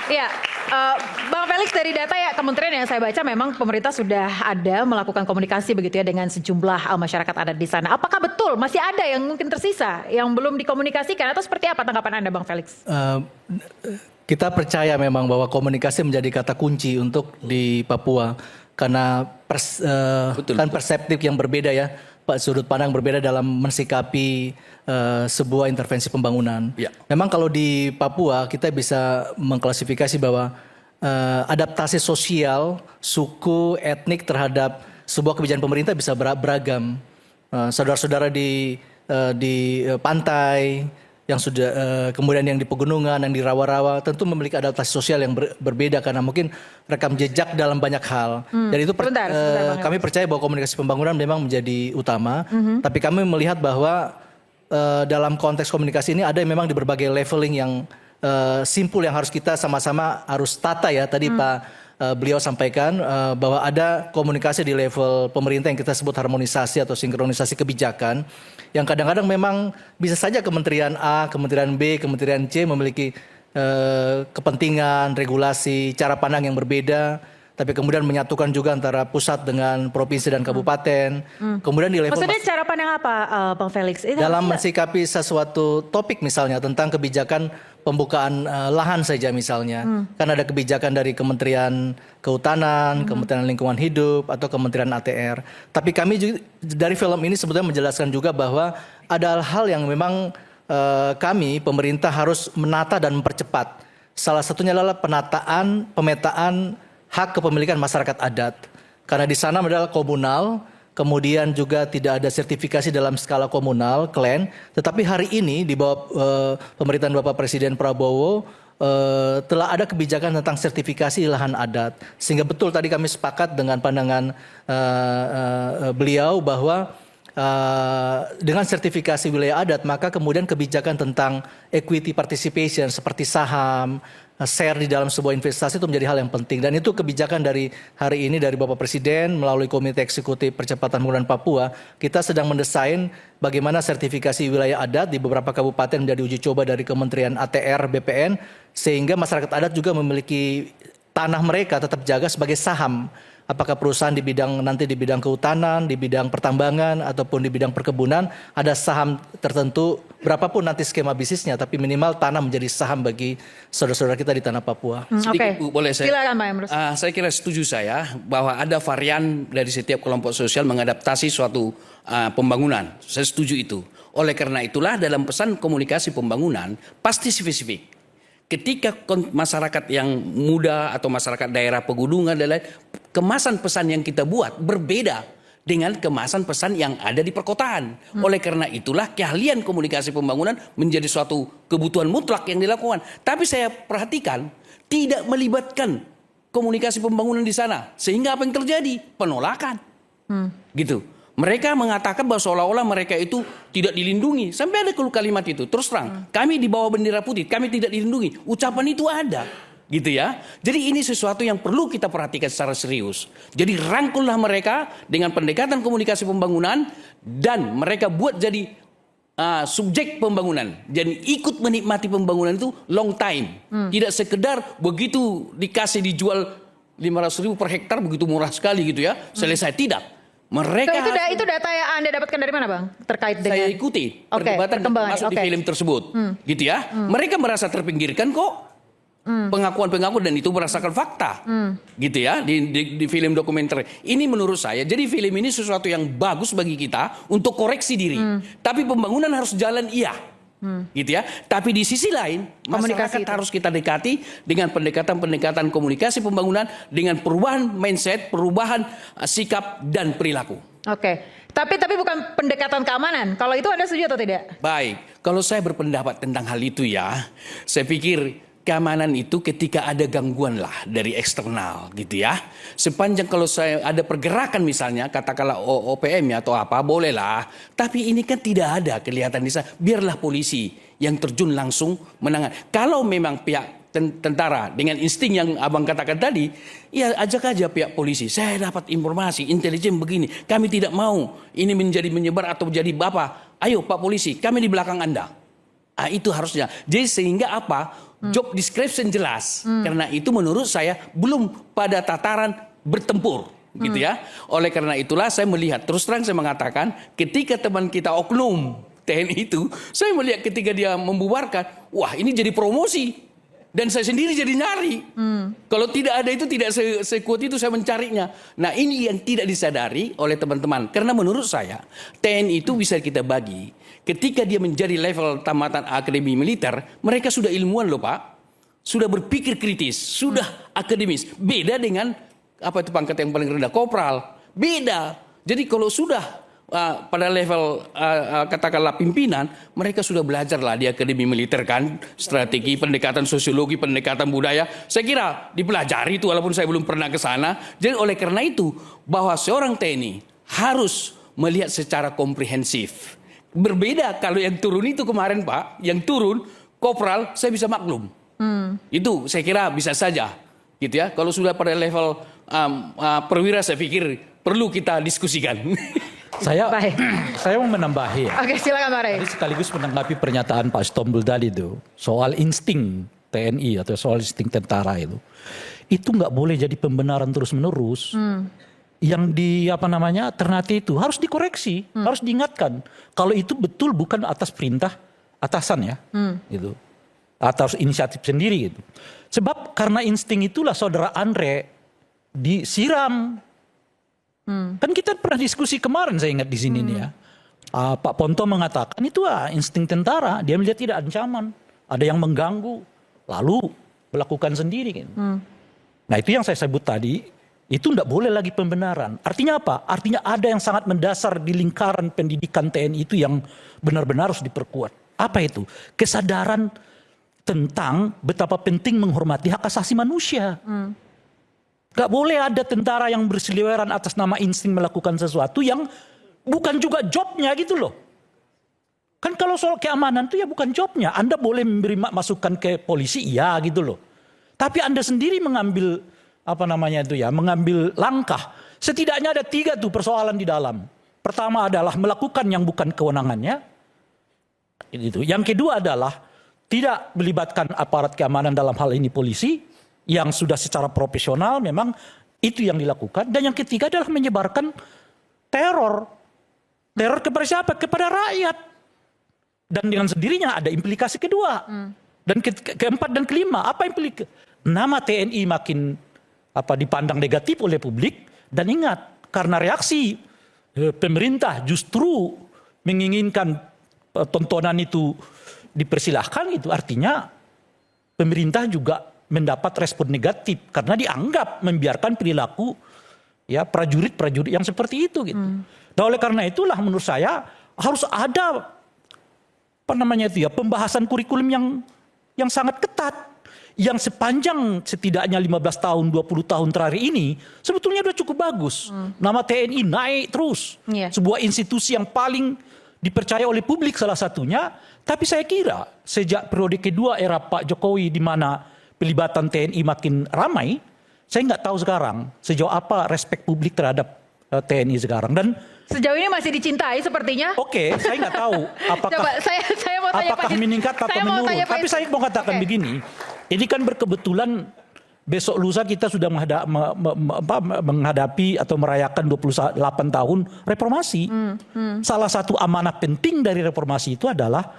Iya, Bang Felix, dari data ya kementerian yang saya baca memang pemerintah sudah ada melakukan komunikasi begitu ya dengan sejumlah masyarakat adat di sana. Apakah betul masih ada yang mungkin tersisa yang belum dikomunikasikan atau seperti apa tanggapan Anda, Bang Felix? Kita percaya memang bahwa komunikasi menjadi kata kunci untuk di Papua karena kan perseptif yang berbeda ya, sudut pandang berbeda dalam mensikapi sebuah intervensi pembangunan. Ya. Memang kalau di Papua kita bisa mengklasifikasi bahwa adaptasi sosial, suku, etnik terhadap sebuah kebijakan pemerintah bisa beragam. Saudara-saudara di pantai yang sudah kemudian yang di pegunungan, yang di rawa-rawa tentu memiliki adaptasi sosial yang berbeda karena mungkin rekam jejak dalam banyak hal. Jadi itu Sebentar, kami percaya bahwa komunikasi pembangunan memang menjadi utama, tapi kami melihat bahwa dalam konteks komunikasi ini ada yang memang di berbagai leveling yang simpul yang harus kita sama-sama harus tata ya. Tadi beliau sampaikan bahwa ada komunikasi di level pemerintah yang kita sebut harmonisasi atau sinkronisasi kebijakan yang kadang-kadang memang bisa saja Kementerian A, Kementerian B, Kementerian C memiliki kepentingan, regulasi, cara pandang yang berbeda, tapi kemudian menyatukan juga antara pusat dengan provinsi dan kabupaten. Kemudian di level Maksudnya cara pandang apa, Bang Felix? dalam mensikapi sesuatu topik misalnya tentang kebijakan pembukaan lahan saja misalnya. Kan ada kebijakan dari Kementerian Kehutanan, Kementerian Lingkungan Hidup, atau Kementerian ATR. Tapi kami juga, dari film ini sebetulnya menjelaskan juga bahwa ada hal yang memang kami, pemerintah harus menata dan mempercepat. Salah satunya adalah pemetaan hak kepemilikan masyarakat adat. Karena di sana adalah komunal, kemudian juga tidak ada sertifikasi dalam skala komunal, klan. Tetapi hari ini di bawah pemerintahan Bapak Presiden Prabowo telah ada kebijakan tentang sertifikasi lahan adat. Sehingga betul tadi kami sepakat dengan pandangan beliau bahwa dengan sertifikasi wilayah adat maka kemudian kebijakan tentang equity participation seperti saham, share di dalam sebuah investasi itu menjadi hal yang penting. Dan itu kebijakan dari hari ini dari Bapak Presiden melalui Komite Eksekutif Percepatan Pembangunan Papua. Kita sedang mendesain bagaimana sertifikasi wilayah adat di beberapa kabupaten menjadi uji coba dari Kementerian ATR, BPN. Sehingga masyarakat adat juga memiliki tanah mereka tetap jaga sebagai saham. Apakah perusahaan di bidang kehutanan, di bidang pertambangan, ataupun di bidang perkebunan, ada saham tertentu, berapapun nanti skema bisnisnya, tapi minimal tanah menjadi saham bagi saudara-saudara kita di tanah Papua. Sedikit, Bu, boleh saya? Silakan, Pak Emrus. Saya kira setuju saya bahwa ada varian dari setiap kelompok sosial mengadaptasi suatu pembangunan. Saya setuju itu. Oleh karena itulah dalam pesan komunikasi pembangunan pasti spesifik. Ketika masyarakat yang muda atau masyarakat daerah pegunungan dan lain, kemasan pesan yang kita buat berbeda dengan kemasan pesan yang ada di perkotaan. Oleh karena itulah keahlian komunikasi pembangunan menjadi suatu kebutuhan mutlak yang dilakukan. Tapi saya perhatikan tidak melibatkan komunikasi pembangunan di sana. Sehingga apa yang terjadi? Penolakan. Gitu. Mereka mengatakan bahwa seolah-olah mereka itu tidak dilindungi. Sampai ada kalimat itu. Terus terang, kami di bawah bendera putih, kami tidak dilindungi. Ucapan itu ada. Gitu ya. Jadi ini sesuatu yang perlu kita perhatikan secara serius. Jadi rangkullah mereka dengan pendekatan komunikasi pembangunan. Dan mereka buat jadi subjek pembangunan. Jadi ikut menikmati pembangunan itu long time. Tidak sekedar begitu dijual 500.000 per hektar begitu murah sekali gitu ya. Selesai, tidak. Mereka itu data yang Anda dapatkan dari mana, Bang? Terkait dengan saya ikuti perdebatan termasuk di film tersebut, gitu ya. Mereka merasa terpinggirkan kok. Pengakuan-pengakuan dan itu berdasarkan fakta, gitu ya di film dokumenter. Ini menurut saya, jadi film ini sesuatu yang bagus bagi kita untuk koreksi diri. Tapi pembangunan harus jalan gitu ya. Tapi di sisi lain, masyarakat harus kita dekati dengan pendekatan komunikasi pembangunan dengan perubahan mindset, perubahan sikap dan perilaku. Oke. Tapi bukan pendekatan keamanan. Kalau itu Anda setuju atau tidak? Baik, kalau saya berpendapat tentang hal itu ya, saya pikir keamanan itu ketika ada gangguan lah dari eksternal gitu ya. Sepanjang kalau saya ada pergerakan misalnya katakanlah OPM ya atau apa bolehlah. Tapi ini kan tidak ada kelihatan di sana. Biarlah polisi yang terjun langsung menangani. Kalau memang pihak tentara dengan insting yang abang katakan tadi, ya ajak aja pihak polisi. Saya dapat informasi intelijen begini. Kami tidak mau ini menjadi menyebar atau menjadi apa. Ayo Pak Polisi, kami di belakang Anda. Itu harusnya. Jadi sehingga apa? job description jelas. Karena itu menurut saya belum pada tataran bertempur. Gitu ya. Oleh karena itulah saya melihat, terus terang saya mengatakan, ketika teman kita oknum TNI itu, saya melihat ketika dia membubarkan, wah ini jadi promosi. Dan saya sendiri jadi nyari. Kalau tidak ada itu tidak sekuat itu saya mencarinya. Nah ini yang tidak disadari oleh teman-teman. Karena menurut saya TNI itu bisa kita bagi. Ketika dia menjadi level tamatan akademi militer, mereka sudah ilmuwan loh Pak. Sudah berpikir kritis, sudah akademis. Beda dengan apa itu pangkat yang paling rendah, kopral. Beda. Jadi kalau sudah pada level katakanlah pimpinan, mereka sudah belajar lah di akademi militer kan, strategi, pendekatan sosiologi, pendekatan budaya. Saya kira dipelajari itu walaupun saya belum pernah ke sana. Jadi oleh karena itu bahwa seorang TNI harus melihat secara komprehensif. Berbeda kalau yang turun itu kemarin Pak, yang turun kopral saya bisa maklum. Itu saya kira bisa saja, gitu ya. Kalau sudah pada level perwira saya pikir perlu kita diskusikan. Saya mau menambahi ya. Oke, silakan Pak Rey. Jadi sekaligus menanggapi pernyataan Pak Stombul tadi itu soal insting TNI atau soal insting tentara itu nggak boleh jadi pembenaran terus menerus. Yang Ternate itu harus dikoreksi, harus diingatkan kalau itu betul bukan atas perintah atasan ya, gitu, atas inisiatif sendiri gitu. Sebab karena insting itulah saudara Andre disiram. Kan kita pernah diskusi kemarin saya ingat di sini nih ya. Pak Ponto mengatakan itu insting tentara, dia melihat tidak ancaman, ada yang mengganggu, lalu melakukan sendiri. Gitu. Nah itu yang saya sebut tadi, itu tidak boleh lagi pembenaran. Artinya apa? Artinya ada yang sangat mendasar di lingkaran pendidikan TNI itu yang benar-benar harus diperkuat. Apa itu? Kesadaran tentang betapa penting menghormati hak asasi manusia. Gak boleh ada tentara yang berseliweran atas nama insting melakukan sesuatu yang bukan juga jobnya gitu loh. Kan kalau soal keamanan itu ya bukan jobnya. Anda boleh memberi masukan ke polisi, iya gitu loh. Tapi Anda sendiri mengambil mengambil langkah. Setidaknya ada 3 tuh persoalan di dalam. Pertama adalah melakukan yang bukan kewenangannya. Yang kedua adalah tidak melibatkan aparat keamanan dalam hal ini polisi. Yang sudah secara profesional memang itu yang dilakukan. Dan yang ketiga adalah menyebarkan teror. Teror kepada siapa? Kepada rakyat. Dan dengan sendirinya ada implikasi kedua. Dan keempat dan kelima. Apa implikasi? Nama TNI makin dipandang negatif oleh publik. Dan ingat, karena reaksi pemerintah justru menginginkan tontonan itu dipersilahkan, itu artinya pemerintah juga mendapat respon negatif karena dianggap membiarkan perilaku ya prajurit-prajurit yang seperti itu gitu. Nah oleh karena itulah menurut saya harus ada pembahasan kurikulum yang sangat ketat, yang sepanjang setidaknya 15 tahun 20 tahun terakhir ini sebetulnya sudah cukup bagus. Nama TNI naik terus. Sebuah institusi yang paling dipercaya oleh publik salah satunya. Tapi saya kira sejak periode kedua era Pak Jokowi di mana pelibatan TNI makin ramai, saya nggak tahu sekarang sejauh apa respek publik terhadap TNI sekarang. Dan sejauh ini masih dicintai sepertinya. Oke, saya nggak tahu apakah Coba, saya mau tanya apakah meningkat atau menurun. Tapi saya mau katakan begini, ini kan berkebetulan besok lusa kita sudah menghadapi atau merayakan 28 tahun reformasi. Salah satu amanah penting dari reformasi itu adalah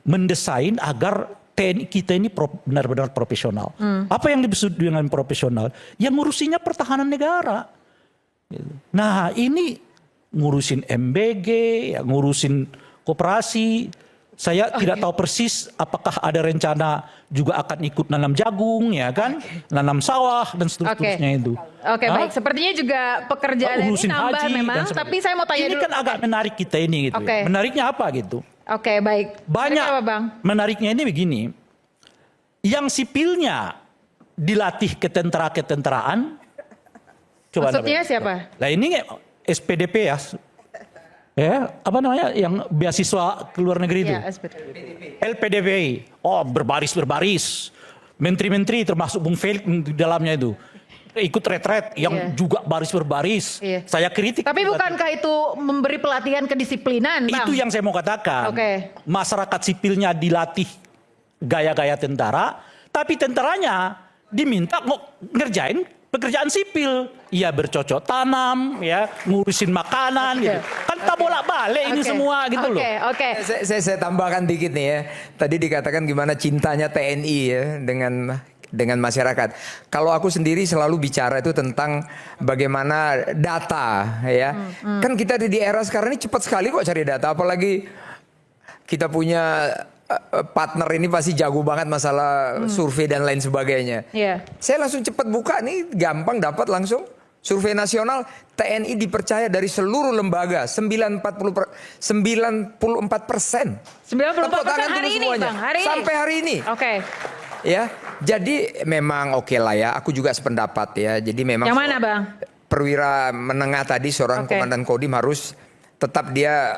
mendesain agar TNI kita ini benar-benar profesional. Apa yang dimaksud dengan profesional? Yang ngurusinya pertahanan negara. Nah ini ngurusin MBG, ya, ngurusin koperasi. Saya tidak tahu persis apakah ada rencana juga akan ikut nanam jagung, ya kan, nanam sawah dan seterusnya itu. Oke, baik. Sepertinya juga pekerjaan ini nambah memang. Tapi saya mau tanya ini dulu. Kan agak menarik kita ini gitu. Ya. Menariknya apa gitu? Oke, baik. Banyak apa, Bang? Menariknya ini begini. Yang sipilnya dilatih ketenteraan. Maksudnya siapa? Nah ini SPDP ya. Yang beasiswa ke luar negeri itu. LPDP. Oh, berbaris. Menteri-menteri termasuk Bung Felix di dalamnya itu. ikut retret yang juga baris berbaris. Iya. Saya kritik. Tapi juga. bukankah itu memberi pelatihan kedisiplinan, Bang? Itu yang saya mau katakan. Oke. Masyarakat sipilnya dilatih gaya-gaya tentara, tapi tentaranya diminta ngerjain pekerjaan sipil. Ya bercocok tanam, ya ngurusin makanan gitu. Kan tak bolak-balik ini Oke. semua gitu loh. Oke. Saya tambahkan dikit nih ya. Tadi dikatakan gimana cintanya TNI ya dengan masyarakat. Kalau aku sendiri selalu bicara itu tentang bagaimana data ya. Kan kita di era sekarang ini cepat sekali kok cari data. Apalagi kita punya partner ini pasti jago banget masalah survei dan lain sebagainya. Iya. Saya langsung cepat buka nih, gampang dapat langsung. Survei nasional TNI dipercaya dari seluruh lembaga 94%. 94% Tepuk tangan hari dulu ini, semuanya. Bang. Hari ini. Sampai hari ini. Oke. Ya, jadi memang oke lah ya. Aku juga sependapat ya. Jadi memang Yang mana, Bang? perwira menengah tadi seorang Oke. komandan Kodim harus tetap dia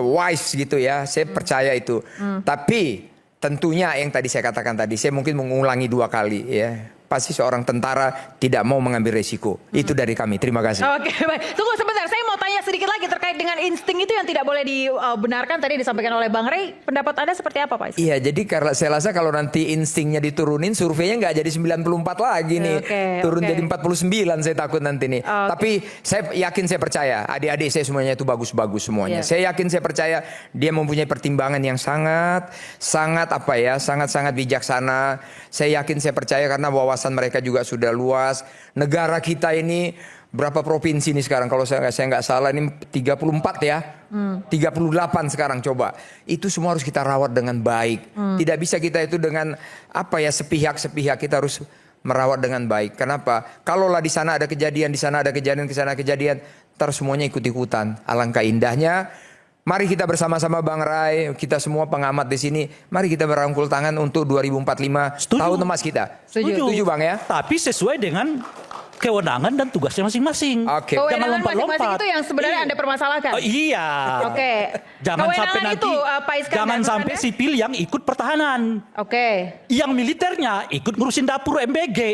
wise gitu ya. Saya percaya itu. Tapi tentunya yang tadi saya katakan tadi, saya mungkin mengulangi 2 kali ya. Pasti seorang tentara tidak mau mengambil resiko. Itu dari kami. Terima kasih. Oke, baik. Tunggu sebentar, saya mau tanya sedikit lagi terkait dengan insting itu yang tidak boleh dibenarkan tadi disampaikan oleh Bang Rey. Pendapat Anda seperti apa, Pak? Iya, jadi karena saya rasa kalau nanti instingnya diturunin, surveinya nggak jadi 94 lagi nih. Turun oke. jadi 49 saya takut nanti nih. Oke. Tapi saya yakin, saya percaya, adik-adik saya semuanya itu bagus-bagus semuanya. Iya. Saya yakin, saya percaya dia mempunyai pertimbangan yang sangat bijaksana. Saya yakin, saya percaya karena wawasan mereka juga sudah luas. Negara kita ini berapa provinsi nih sekarang? Kalau saya nggak salah ini 34 ya. 38 sekarang coba. Itu semua harus kita rawat dengan baik. Tidak bisa kita itu dengan sepihak-sepihak. Kita harus merawat dengan baik. Kenapa? Kalaulah di sana ada kejadian, di sana ada kejadian, di sana kejadian, ntar semuanya ikut-ikutan. Alangkah indahnya. Mari kita bersama-sama Bang Rai, kita semua pengamat di sini, mari kita berangkul tangan untuk 2045 Setuju. tahun emas kita. Setuju Bang ya? Tapi sesuai dengan kewenangan dan tugasnya masing-masing. Oke. Jangan Kewenangan lompat-lompat. masing-masing itu yang sebenarnya Iya. Anda permasalahkan. Oh, iya. Oke. Jangan Kewenangan sampai nanti itu, Pak Iskandar, jangan menurut sampai Anda? sipil yang ikut pertahanan. Oke. Yang militernya ikut ngurusin dapur MBG.